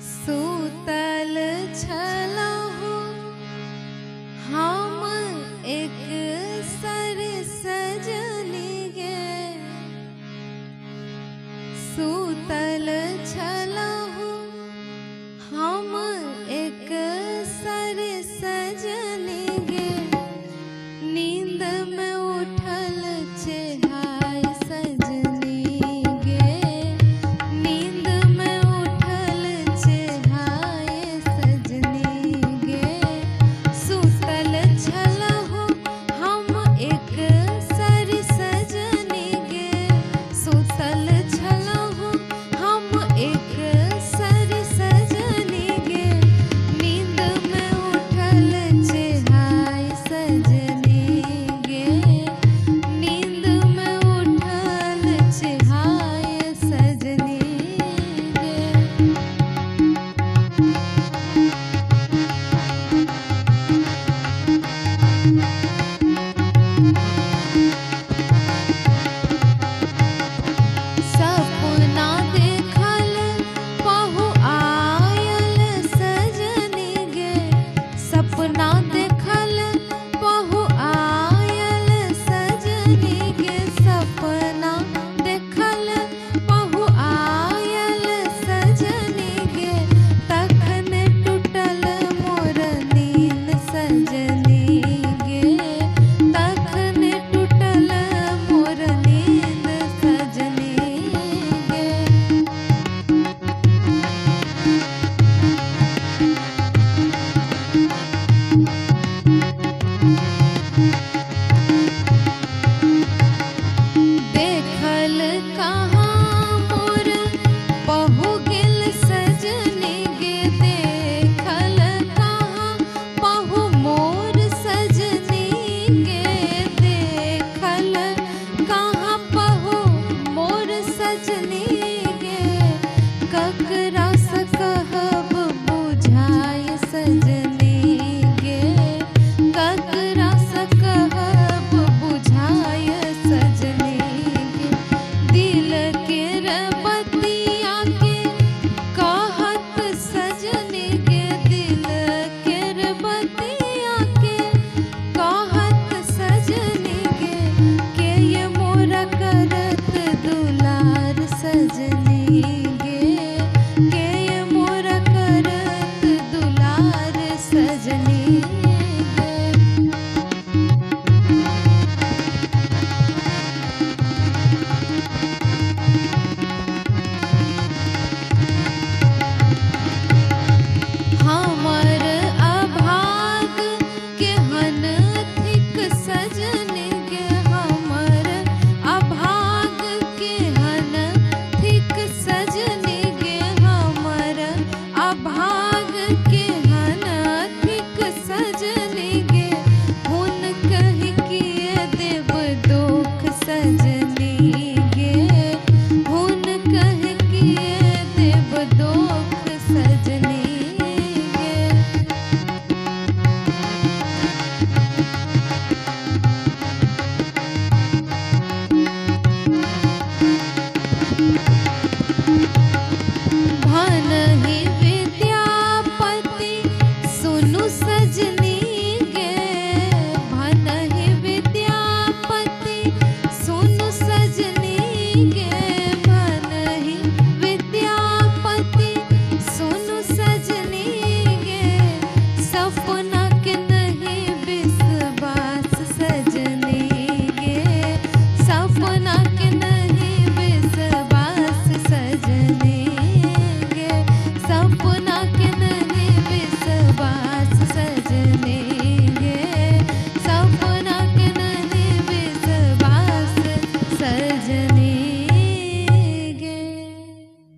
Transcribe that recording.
सूतल छलहु हम एक सर सजनी गे, सूतल छलहु हम एक सर सजनी गे, नींद में उठल छे हाय सजनी गे, नींद में उठल छे हाय सजनी गे, सूतल छलहु हम एक सर सजनी गे, सूतल छलहु हम एक सर सजनी गे, नींद में उठल छे हाय सजनी गे, नींद में उठल छे हाय सजनी गे। सपना देखल पहु आयल सजनी गे, सपना देखल पहु आयल सजनी गे, सपना देखल पहु आयल सजनी गे, तखन टूटल मोर नींद सजनी गे, तखन टूटल मोर नींद सजनी गे। देखल कहाँ मोर पहु गेल सजनी गे, देखल कहाँ पहु मोर सजनी गे, देखल कहाँ पहु मोर सजनी गे, ककरा से कहब बुझाय सजनी गे, ककरा से कहब बुझाय सजनी गे, दिल के बतिया के कहत सजनी गे, दिल के बतिया के कहत सजनी गे, के ये मोरा करत दुलार सजनी गे, के ये मोरा करत दुलार सजनी गे। हमर अभाग केहन थिक सजनी गे, हमर अभाग केहन थिक सजनी गे, हमर अभाग केहन थिक सजनी गे, हुन कहि किए देब दुख सजनी गे, हुन कहि किए देब दुख सजनी